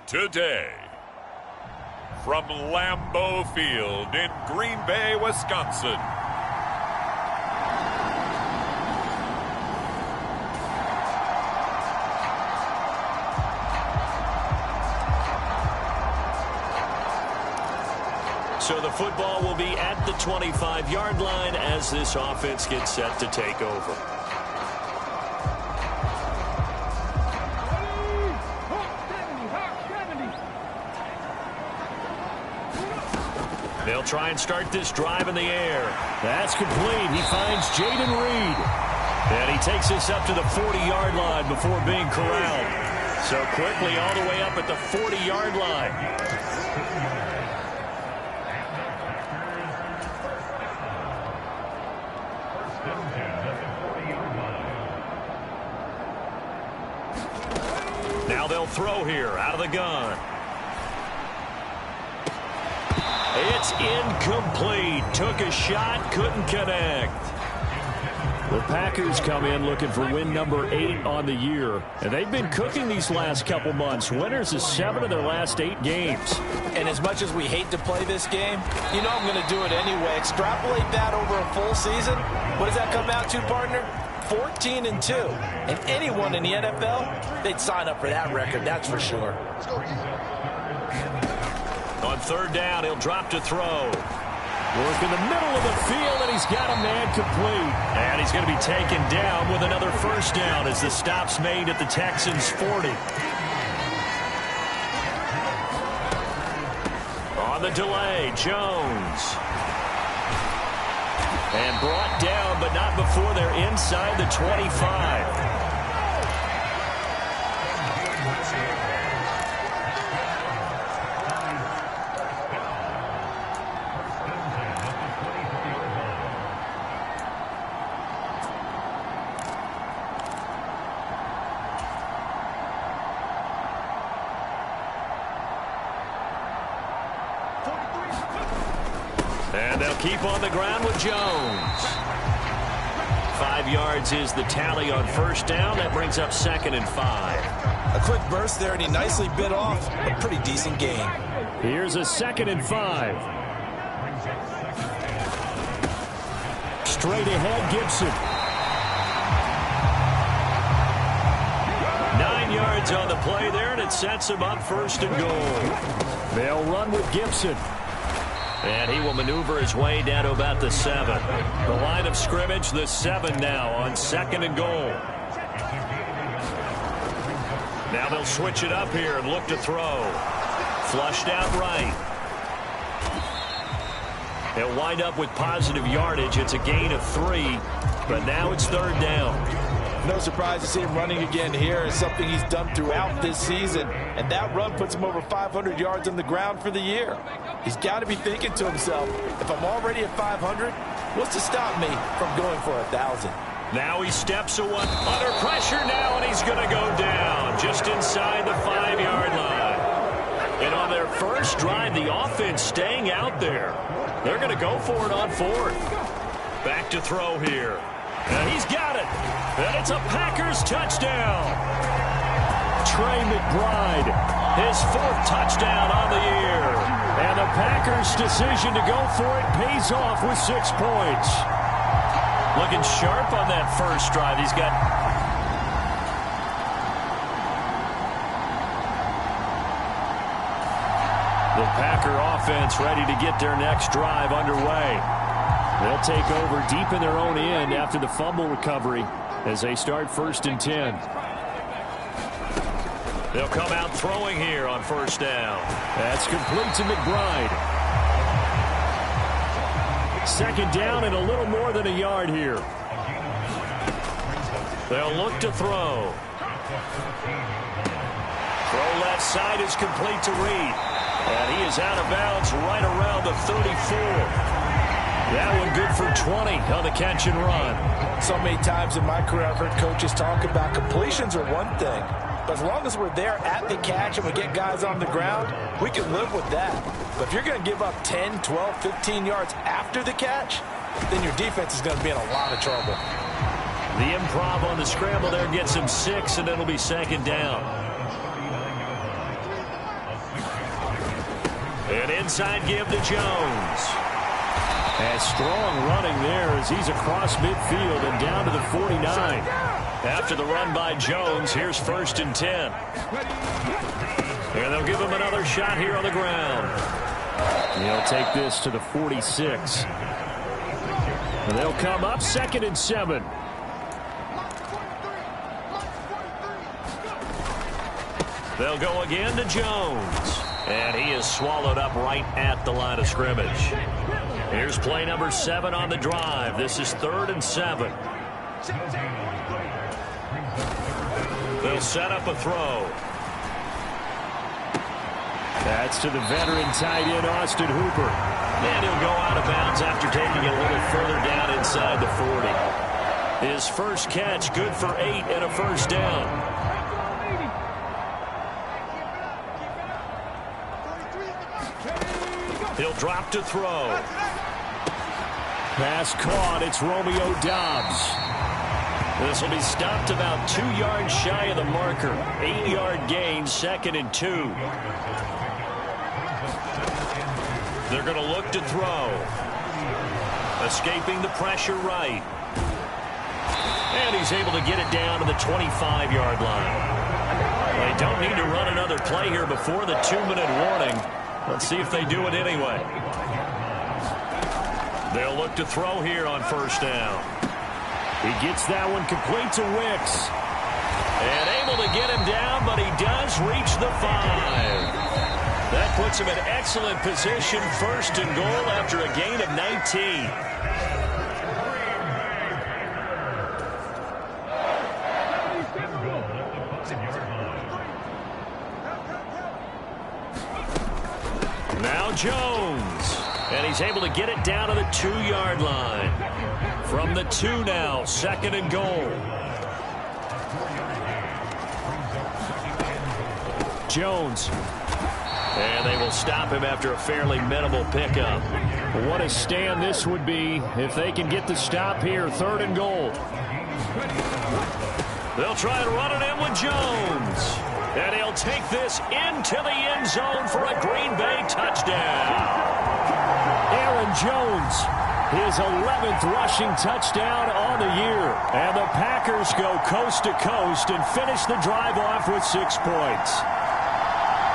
today. From Lambeau Field in Green Bay, Wisconsin. So the football will be at the 25-yard line as this offense gets set to take over. They'll try and start this drive in the air. That's complete. He finds Jaden Reed. And he takes this up to the 40-yard line before being corralled. So quickly all the way up at the 40-yard line. Now they'll throw here out of the gun. It's incomplete. Took a shot, couldn't connect. The Packers come in looking for win number 8 on the year. And they've been cooking these last couple months. Winners of 7 of their last 8 games. And as much as we hate to play this game, you know I'm going to do it anyway. Extrapolate that over a full season. What does that come out to, partner? 14-2. And anyone in the NFL, they'd sign up for that record, that's for sure. On third down, he'll drop to throw. Work in the middle of the field, and he's got a man complete. And he's going to be taken down with another first down as the stop's made at the Texans' 40. On the delay, Jones. And brought down, but not before they're inside the 25. And they'll keep on the ground with Jones. 5 yards is the tally on first down. That brings up 2nd and 5. A quick burst there, and he nicely bit off a pretty decent gain. Here's a 2nd and 5. Straight ahead, Gibson. 9 yards on the play there, and it sets him up 1st and goal. They'll run with Gibson. And he will maneuver his way down to about the 7. The line of scrimmage, the 7 now on 2nd and goal. Now they'll switch it up here and look to throw. Flushed out right. They'll wind up with positive yardage. It's a gain of 3, but now it's 3rd down. No surprise to see him running again here. It's something he's done throughout this season. And that run puts him over 500 yards on the ground for the year. He's got to be thinking to himself, if I'm already at 500, what's to stop me from going for 1,000? Now he steps away. Under pressure now, and he's going to go down just inside the 5-yard line. And on their first drive, the offense staying out there. They're going to go for it on 4th. Back to throw here. And he's got it. And it's a Packers touchdown. Trey McBride, his 4th touchdown on the year. And the Packers' decision to go for it pays off with 6 points. Looking sharp on that first drive. He's got... The Packer offense ready to get their next drive underway. They'll take over deep in their own end after the fumble recovery as they start 1st and 10. They'll come out throwing here on 1st down. That's complete to McBride. 2nd down and a little more than a yard here. They'll look to throw. Throw left side is complete to Reed. And he is out of bounds right around the 34. That one good for 20 on the catch and run. So many times in my career I've heard coaches talk about completions are one thing. But as long as we're there at the catch and we get guys on the ground, we can live with that. But if you're going to give up 10, 12, 15 yards after the catch, then your defense is going to be in a lot of trouble. The improv on the scramble there gets him 6, and it'll be 2nd down. An inside give to Jones. And strong running there as he's across midfield and down to the 49. After the run by Jones, here's 1st and 10. And they'll give him another shot here on the ground. He'll take this to the 46. And they'll come up 2nd and 7. They'll go again to Jones. And he is swallowed up right at the line of scrimmage. Here's play number 7 on the drive. This is 3rd and 7. They'll set up a throw. That's to the veteran tight end, Austin Hooper. And he'll go out of bounds after taking it a little further down inside the 40. His first catch, good for 8 and a first down. He'll drop to throw. Pass caught. It's Romeo Doubs. This will be stopped about 2 yards shy of the marker. 8-yard gain, 2nd and 2. They're going to look to throw. Escaping the pressure right. And he's able to get it down to the 25-yard line. They don't need to run another play here before the 2-minute warning. Let's see if they do it anyway. They'll look to throw here on 1st down. He gets that one complete to Wicks. And able to get him down, but he does reach the 5. That puts him in excellent position, 1st and goal after a gain of 19. Now Jones. And he's able to get it down to the 2-yard line. From the 2 now, 2nd and goal. Jones. And they will stop him after a fairly minimal pickup. What a stand this would be if they can get the stop here, 3rd and goal. They'll try to run it in with Jones. And he'll take this into the end zone for a Green Bay touchdown. Aaron Jones, his 11th rushing touchdown on the year. And the Packers go coast to coast and finish the drive off with 6 points.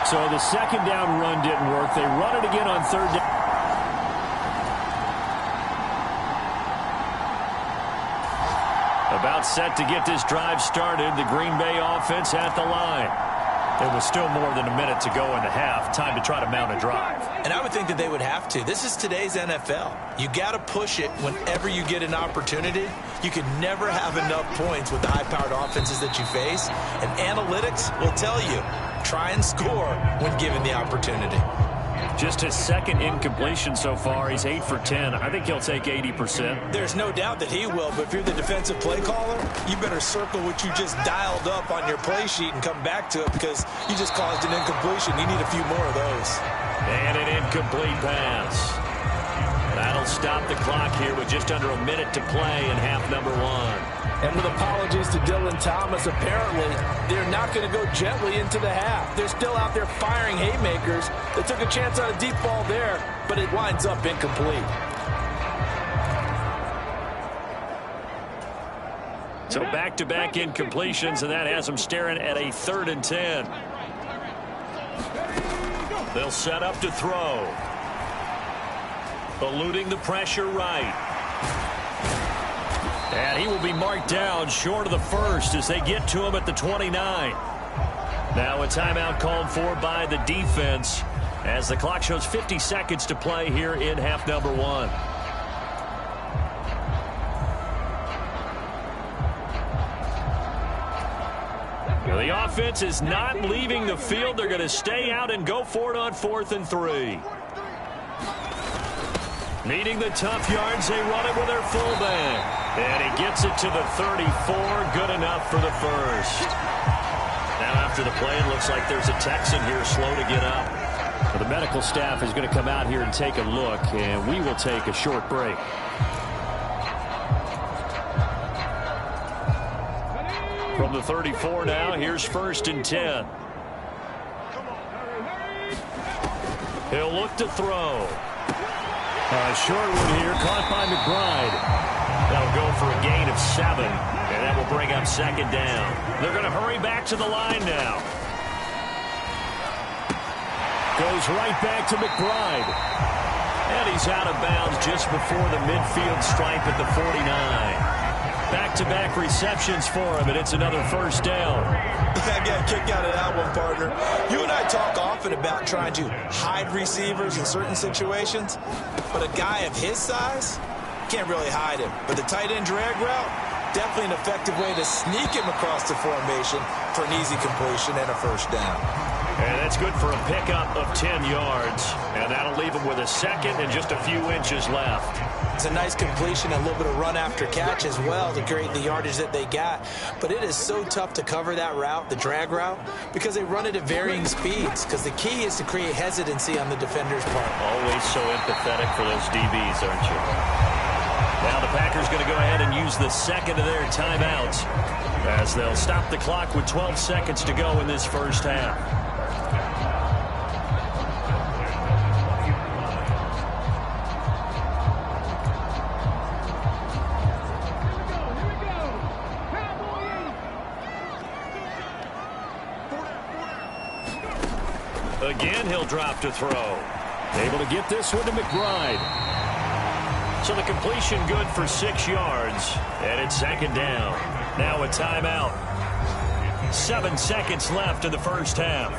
So the 2nd down run didn't work. They run it again on 3rd down. About set to get this drive started. The Green Bay offense at the line. There was still more than a minute to go in the half. Time to try to mount a drive. And I would think that they would have to. This is today's NFL. You got to push it whenever you get an opportunity. You can never have enough points with the high-powered offenses that you face. And analytics will tell you, try and score when given the opportunity. Just his 2nd incompletion so far. He's 8 for 10. I think he'll take 80%. There's no doubt that he will, but if you're the defensive play caller, you better circle what you just dialed up on your play sheet and come back to it because you just caused an incompletion. You need a few more of those. And an incomplete pass. That'll stop the clock here with just under a minute to play in half number 1. And with apologies to Dylan Thomas, apparently they're not going to go gently into the half. They're still out there firing haymakers. They took a chance on a deep ball there, but it winds up incomplete. So back-to-back incompletions, and that has them staring at a 3rd and 10. They'll set up to throw. Eluding the pressure right. And he will be marked down short of the 1st as they get to him at the 29. Now a timeout called for by the defense as the clock shows 50 seconds to play here in half number 1. The offense is not leaving the field. They're going to stay out and go for it on 4th and 3. Needing the tough yards, they run it with their fullback. And he gets it to the 34. Good enough for the 1st. Now after the play, it looks like there's a Texan here slow to get up. Well, the medical staff is going to come out here and take a look, and we will take a short break. From the 34 now, here's 1st and 10. He'll look to throw. A short one here, caught by McBride. That'll go for a gain of 7, and that will bring up second down. They're going to hurry back to the line now. Goes right back to McBride. And he's out of bounds just before the midfield stripe at the 49. Back-to-back receptions for him, and it's another first down. I got a kick out of that one, partner. You and I talk often about trying to hide receivers in certain situations, but a guy of his size can't really hide him. But the tight end drag route, definitely an effective way to sneak him across the formation for an easy completion and a first down. And that's good for a pickup of 10 yards. And that'll leave him with a second and just a few inches left. It's a nice completion, a little bit of run after catch as well to create the yardage that they got. But it is so tough to cover that route, the drag route, because they run it at varying speeds. Because the key is to create hesitancy on the defender's part. Always so empathetic for those DBs, aren't you? Now the Packers going to go ahead and use the second of their timeouts as they'll stop the clock with 12 seconds to go in this first half. Again, he'll drop to throw. Able to get this one to McBride. So the completion good for 6 yards. And it's second down. Now a timeout. 7 seconds left in the first half.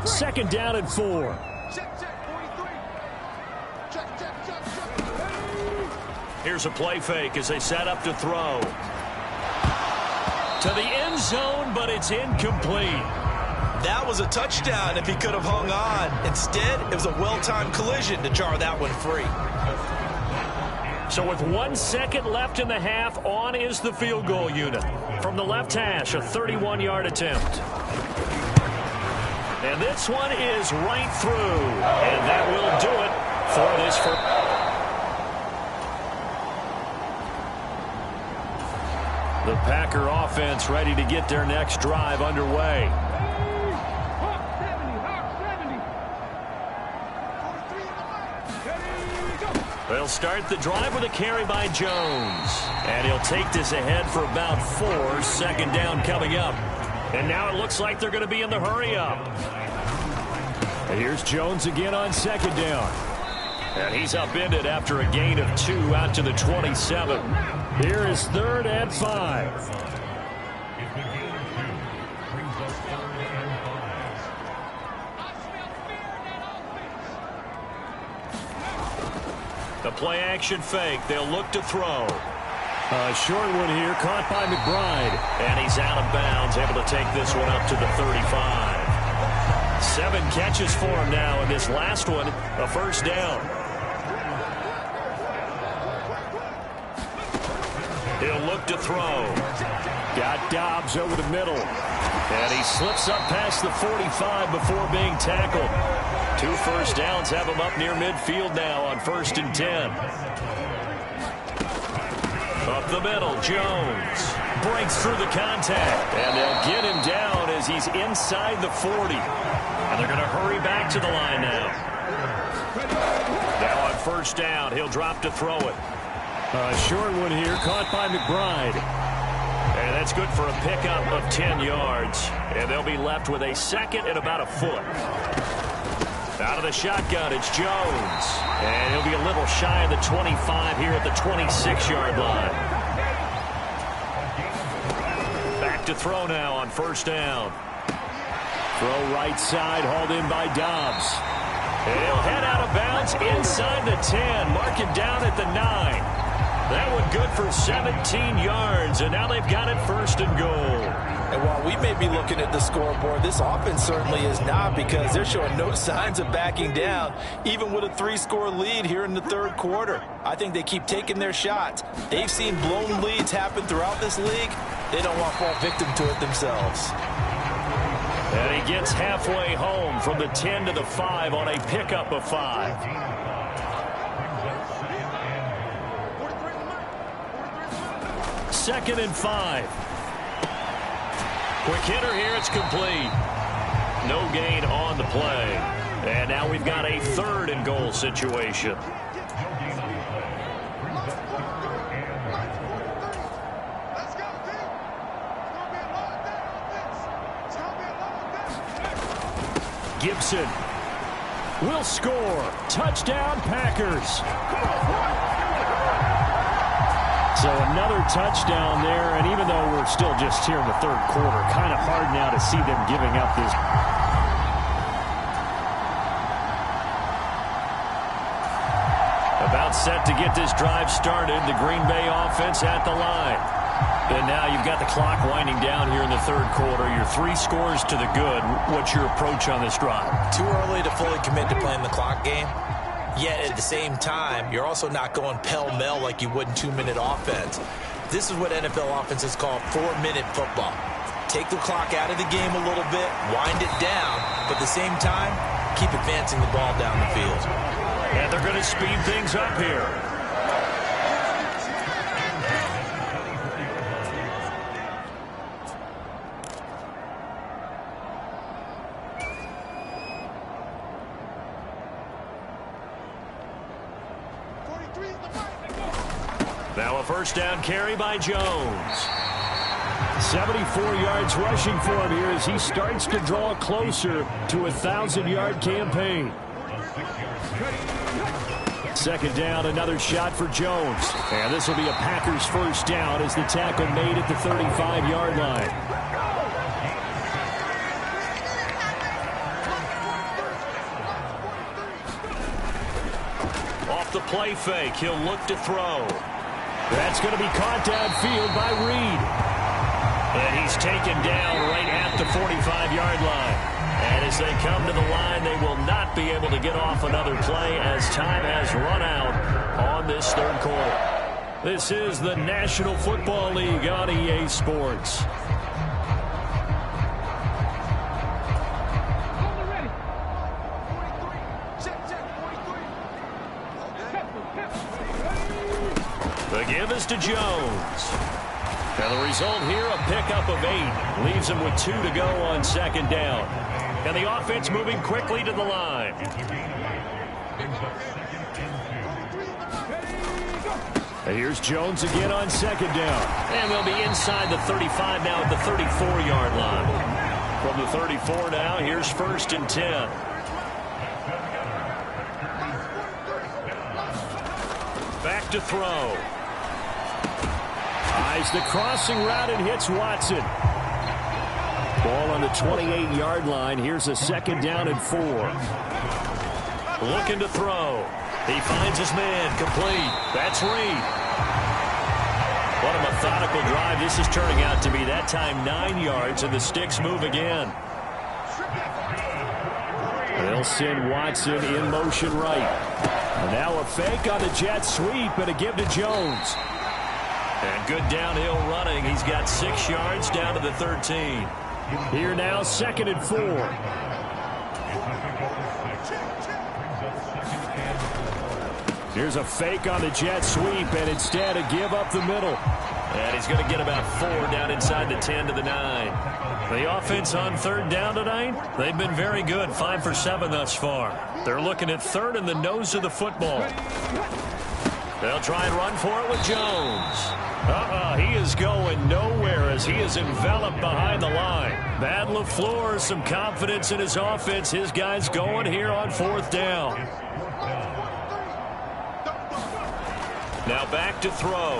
Second down and 4. Here's a play fake as they set up to throw. To the end zone, but it's incomplete. That was a touchdown if he could have hung on. Instead, it was a well-timed collision to jar that one free. So with 1 second left in the half, on is the field goal unit. From the left hash, a 31-yard attempt. And this one is right through. And that will do it for this first. The Packer offense ready to get their next drive underway. They'll start the drive with a carry by Jones. And he'll take this ahead for about 4. Second down coming up. And now it looks like they're going to be in the hurry-up. Here's Jones again on second down. And he's upended after a gain of 2 out to the 27. Here is 3rd and 5. The play action fake. They'll look to throw. A short one here, caught by McBride. And he's out of bounds, able to take this one up to the 35. 7 catches for him now, and this last one, a first down. He'll look to throw. Got Dobbs over the middle. And he slips up past the 45 before being tackled. 2 first downs have him up near midfield now on 1st and 10. Up the middle, Jones breaks through the contact. And they'll get him down as he's inside the 40. And they're going to hurry back to the line now. Now on 1st down, he'll drop to throw it. A short one here, caught by McBride. And that's good for a pickup of 10 yards. And they'll be left with a second and about a foot. Out of the shotgun, it's Jones. And he'll be a little shy of the 25 here at the 26-yard line. Back to throw now on 1st down. Throw right side, hauled in by Dobbs. And he'll head out of bounds inside the 10. Mark it down at the 9. That one good for 17 yards, and now they've got it 1st and goal. And while we may be looking at the scoreboard, this offense certainly is not, because they're showing no signs of backing down, even with a 3-score lead here in the 3rd quarter. I think they keep taking their shots. They've seen blown leads happen throughout this league. They don't want to fall victim to it themselves. And he gets halfway home from the 10 to the 5 on a pickup of 5. 2nd and 5. Quick hitter here. It's complete. No gain on the play. And now we've got a 3rd and goal situation. Gibson will score. Touchdown, Packers. So another touchdown there, and even though we're still just here in the 3rd quarter, kind of hard now to see them giving up this. About set to get this drive started, the Green Bay offense at the line. And now you've got the clock winding down here in the 3rd quarter. You're 3 scores to the good. What's your approach on this drive? Too early to fully commit to playing the clock game. Yet at the same time, you're also not going pell-mell like you would in 2-minute offense. This is what NFL offenses call 4-minute football. Take the clock out of the game a little bit, wind it down, but at the same time, keep advancing the ball down the field. And they're going to speed things up here. Now a 1st down carry by Jones. 74 yards rushing for him here as he starts to draw closer to a 1,000-yard campaign. 2nd down, another shot for Jones. And this will be a Packers 1st down as the tackle made at the 35-yard line. Off the play fake, he'll look to throw. That's going to be caught downfield by Reed. And he's taken down right at the 45-yard line. And as they come to the line, they will not be able to get off another play as time has run out on this 3rd quarter. This is the National Football League on EA Sports. The give is to Jones. And the result here, a pickup of 8. Leaves him with 2 to go on 2nd down. And the offense moving quickly to the line. And here's Jones again on 2nd down. And they'll be inside the 35 now at the 34-yard line. From the 34 now, here's 1st and 10. Back to throw. Eyes the crossing route and hits Watson. Ball on the 28-yard line. Here's a 2nd down and 4. Looking to throw. He finds his man. Complete. That's Reed. What a methodical drive this is turning out to be. That time 9 yards, and the sticks move again. They'll send Watson in motion right. And now a fake on the jet sweep and a give to Jones. And good downhill running. He's got 6 yards down to the 13. Here now, 2nd and 4. Here's a fake on the jet sweep, and instead a give up the middle. And he's going to get about 4 down inside the 10 to the 9. The offense on 3rd down tonight, they've been very good, 5 for 7 thus far. They're looking at 3rd in the nose of the football. They'll try and run for it with Jones. He is going nowhere as he is enveloped behind the line. Matt LaFleur, some confidence in his offense. His guys going here on 4th down. Now back to throw.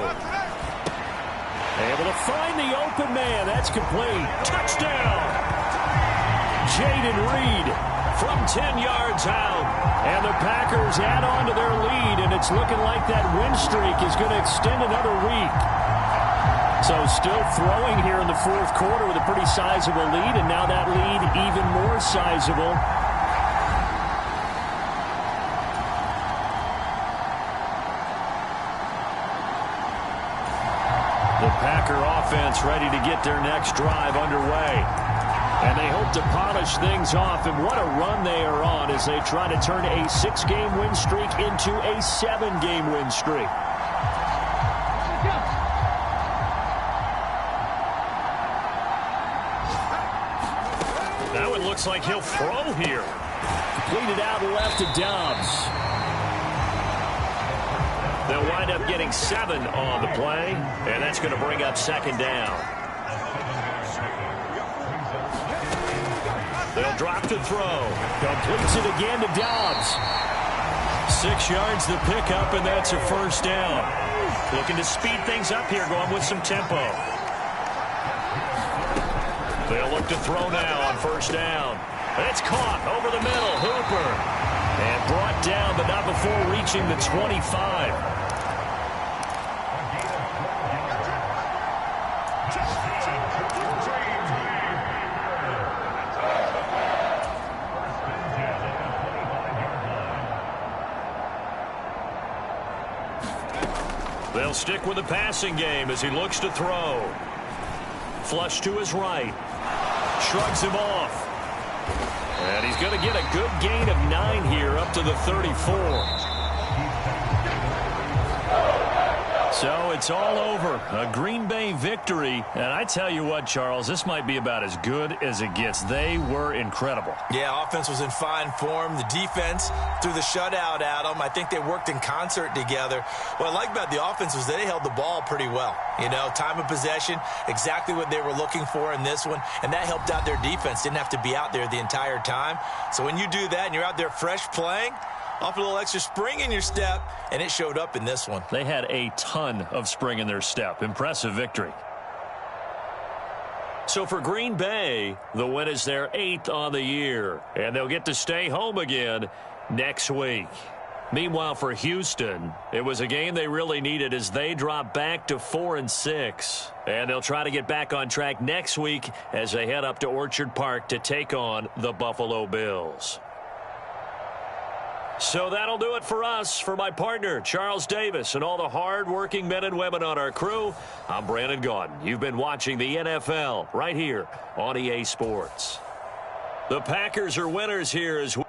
Able to find the open man. That's complete. Touchdown! Jaden Reed from 10 yards out. And the Packers add on to their lead, and it's looking like that win streak is going to extend another week. So still throwing here in the 4th quarter with a pretty sizable lead, and now that lead even more sizable. The Packer offense ready to get their next drive underway. And they hope to polish things off, and what a run they are on as they try to turn a 6-game win streak into a 7-game win streak. looks like he'll throw here. Completed out left to Dobbs. They'll wind up getting 7 on the play, and that's going to bring up second down. They'll drop to throw. Completes it again to Dobbs. 6 yards the pickup, and that's a first down. Looking to speed things up here, going with some tempo. They'll look to throw now on first down. It's caught over the middle. Hooper. And brought down, but not before reaching the 25. They'll stick with the passing game as he looks to throw. Flush to his right. Shrugs him off. And he's going to get a good gain of 9 here up to the 34. So it's all over. A Green Bay victory. And I tell you what, Charles, this might be about as good as it gets. They were incredible. Yeah, offense was in fine form. The defense threw the shutout at them. I think they worked in concert together. What I like about the offense was they held the ball pretty well. You know, time of possession, exactly what they were looking for in this one. And that helped out their defense. Didn't have to be out there the entire time. So when you do that and you're out there fresh playing, off a little extra spring in your step, and it showed up in this one. They had a ton of spring in their step. Impressive victory. So for Green Bay, the win is their 8th on the year, and they'll get to stay home again next week. Meanwhile, for Houston, it was a game they really needed as they drop back to 4-6. And they'll try to get back on track next week as they head up to Orchard Park to take on the Buffalo Bills. So that'll do it for us. For my partner, Charles Davis, and all the hard-working men and women on our crew, I'm Brandon Gaudin. You've been watching the NFL right here on EA Sports. The Packers are winners here as well.